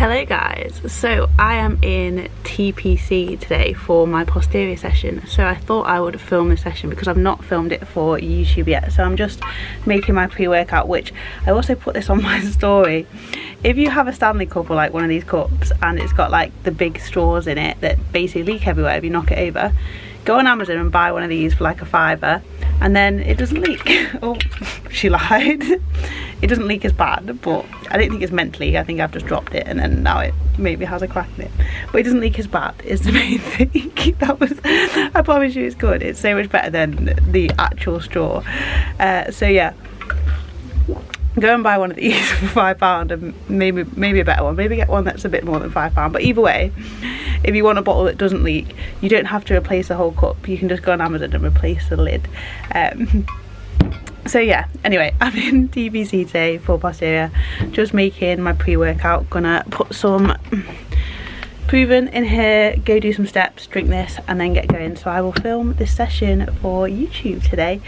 Hello guys, so I am in TPC today for my posterior session, so I thought I would film this session because I've not filmed it for YouTube yet. So I'm just making my pre-workout, which I also put this on my story. If you have a Stanley cup or like one of these cups and it's got like the big straws in it that basically leak everywhere if you knock it over, go on Amazon and buy one of these for like £5 and then it doesn't leak. Oh, she lied. It doesn't leak as bad, but I don't think it's meant to leak. I think I've just dropped it and then now it maybe has a crack in it. But it doesn't leak as bad is the main thing. I promise you it's good. It's so much better than the actual straw. So yeah, go and buy one of these for £5 and maybe a better one. Maybe get one that's a bit more than £5. But either way, if you want a bottle that doesn't leak, you don't have to replace the whole cup. You can just go on Amazon and replace the lid. So yeah, anyway, I'm in TPC today for posterior, just making my pre-workout. Gonna put some proven in here, go do some steps, drink this and then get going. So I will film this session for YouTube today.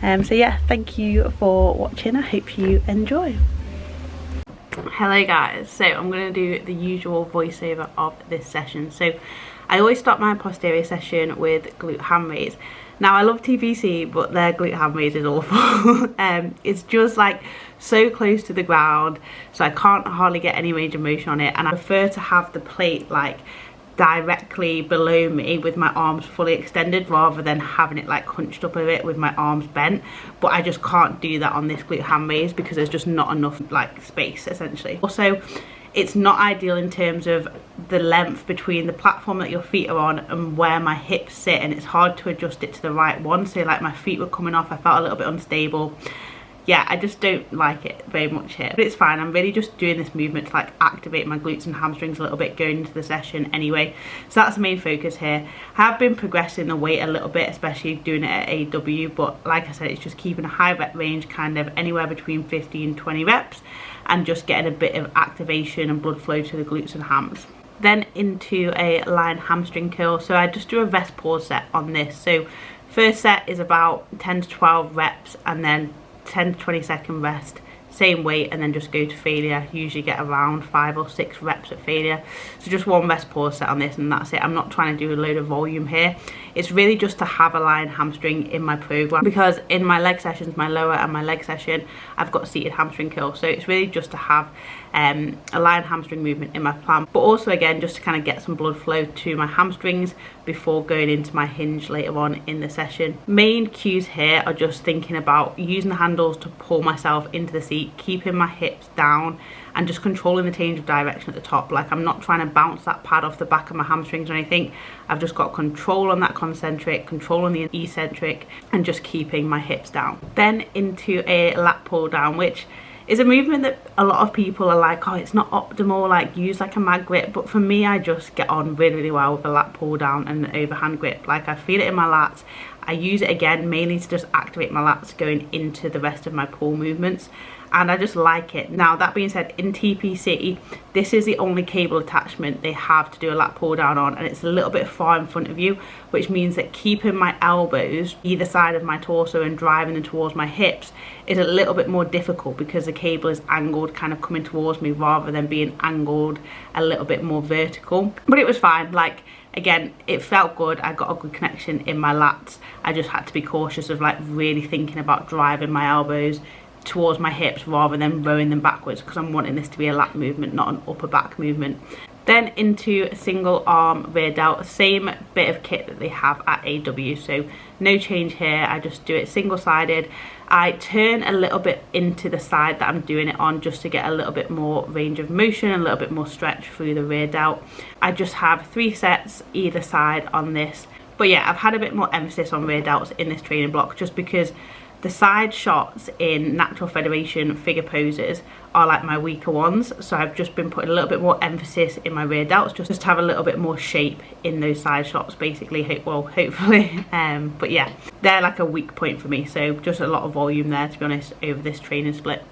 So yeah, thank you for watching. I hope you enjoy. Hello guys, so I'm going to do the usual voiceover of this session. So I always start my posterior session with glute ham raise. Now I love TPC, but their glute ham raise is awful. It's just like so close to the ground, so I can't hardly get any range of motion on it, and I prefer to have the plate like directly below me with my arms fully extended rather than having it like hunched up a bit with my arms bent. But I just can't do that on this glute ham raise because there's just not enough like space essentially. Also, it's not ideal in terms of the length between the platform that your feet are on and where my hips sit, and it's hard to adjust it to the right one. So like my feet were coming off, I felt a little bit unstable. Yeah, I just don't like it very much here, but it's fine. I'm really just doing this movement to like activate my glutes and hamstrings a little bit going into the session anyway. So that's the main focus here. I have been progressing the weight a little bit, especially doing it at AW, but like I said, it's just keeping a high rep range, kind of anywhere between 50 and 20 reps, and just getting a bit of activation and blood flow to the glutes and hams. Then into a line hamstring curl. So I just do a rest pause set on this. So first set is about 10 to 12 reps and then 10 to 20 second rest, same weight, and then just go to failure. Usually get around 5 or 6 reps at failure. So just one rest pause set on this and that's it. I'm not trying to do a load of volume here. It's really just to have a lying hamstring in my program, because in my leg sessions, my lower and my leg session, I've got seated hamstring curl. So it's really just to have a lying hamstring movement in my plan, but also again just to kind of get some blood flow to my hamstrings before going into my hinge later on in the session. Main cues here are just thinking about using the handles to pull myself into the seat, keeping my hips down and just controlling the change of direction at the top. Like I'm not trying to bounce that pad off the back of my hamstrings or anything. I've just got control on that concentric, control on the eccentric, and just keeping my hips down. Then into a lat pull down, which is a movement that a lot of people are like, oh, it's not optimal, like use like a mag grip. But for me, I just get on really, really well with a lat pull down and an overhand grip. Like I feel it in my lats. I use it again mainly to just activate my lats going into the rest of my pull movements, and I just like it. Now that being said, in TPC, this is the only cable attachment they have to do a lat pull down on, and it's a little bit far in front of you, which means that keeping my elbows either side of my torso and driving them towards my hips is a little bit more difficult because the cable is angled kind of coming towards me rather than being angled a little bit more vertical. But it was fine. Like again, it felt good. I got a good connection in my lats. I just had to be cautious of like really thinking about driving my elbows towards my hips rather than rowing them backwards, because I'm wanting this to be a lat movement, not an upper back movement. Then into a single arm rear delt, same bit of kit that they have at AW, so no change here. I just do it single sided. I turn a little bit into the side that I'm doing it on just to get a little bit more range of motion, a little bit more stretch through the rear delt. I just have 3 sets either side on this. But yeah, I've had a bit more emphasis on rear delts in this training block just because the side shots in natural federation figure poses are like my weaker ones, so I've just been putting a little bit more emphasis in my rear delts just to have a little bit more shape in those side shots basically, well hopefully. But yeah, they're like a weak point for me, so just a lot of volume there to be honest over this training split.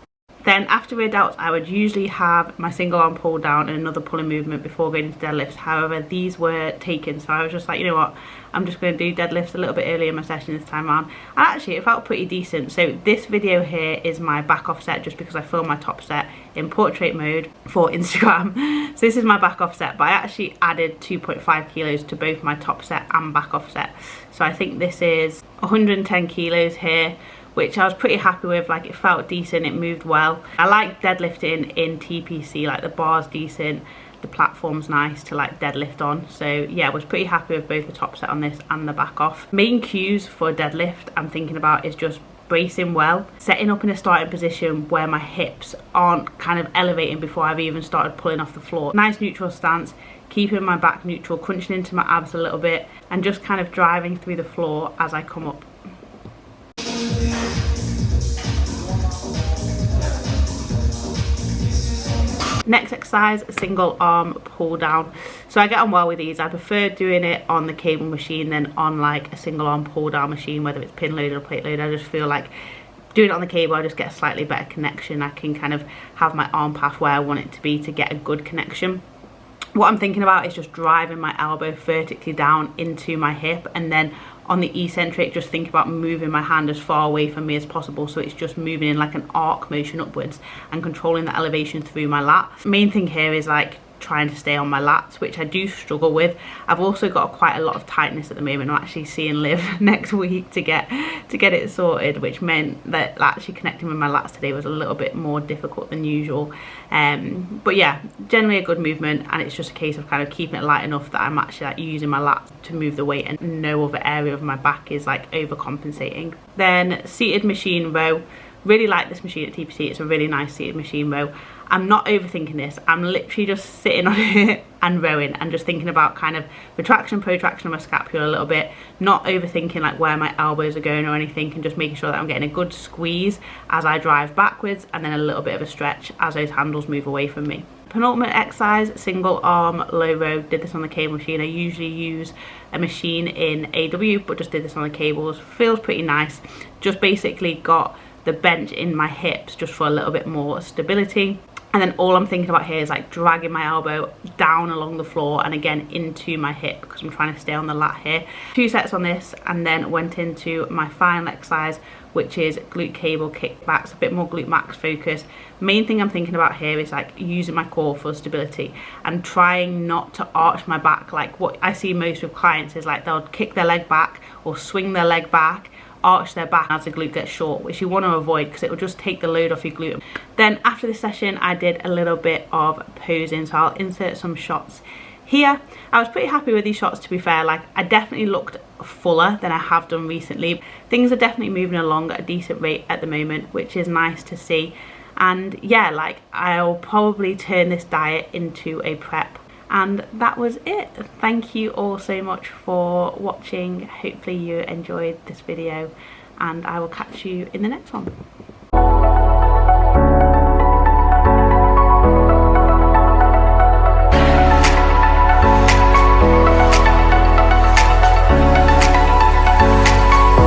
Then after rear delts, I would usually have my single arm pull down and another pulling movement before going into deadlifts. However, these were taken, so I was just like, you know what, I'm just going to do deadlifts a little bit earlier in my session this time around. And actually it felt pretty decent. So this video here is my back off set, just because I filmed my top set in portrait mode for Instagram. So this is my back off set, but I actually added 2.5 kilos to both my top set and back off set. So I think this is 110 kilos here, which I was pretty happy with. Like, it felt decent, it moved well. I like deadlifting in TPC, like the bar's decent, the platform's nice to like deadlift on. So yeah, I was pretty happy with both the top set on this and the back off. Main cues for deadlift I'm thinking about is just bracing well, setting up in a starting position where my hips aren't kind of elevating before I've even started pulling off the floor. Nice neutral stance, keeping my back neutral, crunching into my abs a little bit, and just kind of driving through the floor as I come up. Next exercise, single arm pull down. So I get on well with these. I prefer doing it on the cable machine than on like a single arm pull down machine, whether it's pin loaded or plate loaded. I just feel like doing it on the cable, I just get a slightly better connection. I can kind of have my arm path where I want it to be to get a good connection. What I'm thinking about is just driving my elbow vertically down into my hip, and then on the eccentric just think about moving my hand as far away from me as possible, so it's just moving in like an arc motion upwards and controlling the elevation through my lats. Main thing here is like trying to stay on my lats, which I do struggle with. I've also got quite a lot of tightness at the moment. I'm actually seeing Liv next week to get it sorted, which meant that actually connecting with my lats today was a little bit more difficult than usual. But yeah, generally a good movement, and it's just a case of kind of keeping it light enough that I'm actually like using my lats to move the weight and no other area of my back is like overcompensating. Then seated machine row. Really like this machine at TPC. It's a really nice seated machine row. I'm not overthinking this. I'm literally just sitting on it and rowing and just thinking about kind of retraction, protraction of my scapula a little bit, not overthinking like where my elbows are going or anything, and just making sure that I'm getting a good squeeze as I drive backwards, and then a little bit of a stretch as those handles move away from me. Penultimate exercise, single arm low row. Did this on the cable machine. I usually use a machine in AW, but just did this on the cables. Feels pretty nice. Just basically got the bench in my hips just for a little bit more stability. And then all I'm thinking about here is like dragging my elbow down along the floor and again into my hip, because I'm trying to stay on the lat here. 2 sets on this, and then went into my final exercise, which is glute cable kickbacks, a bit more glute max focus. Main thing I'm thinking about here is like using my core for stability and trying not to arch my back. Like what I see most with clients is like they'll kick their leg back or swing their leg back, arch their back as the glute gets short, which you want to avoid because it will just take the load off your glute. Then after this session I did a little bit of posing, so I'll insert some shots here. I was pretty happy with these shots, to be fair. Like, I definitely looked fuller than I have done recently. Things are definitely moving along at a decent rate at the moment, which is nice to see. And yeah, like, I'll probably turn this diet into a prep. And that was it. Thank you all so much for watching. Hopefully you enjoyed this video, and I will catch you in the next one.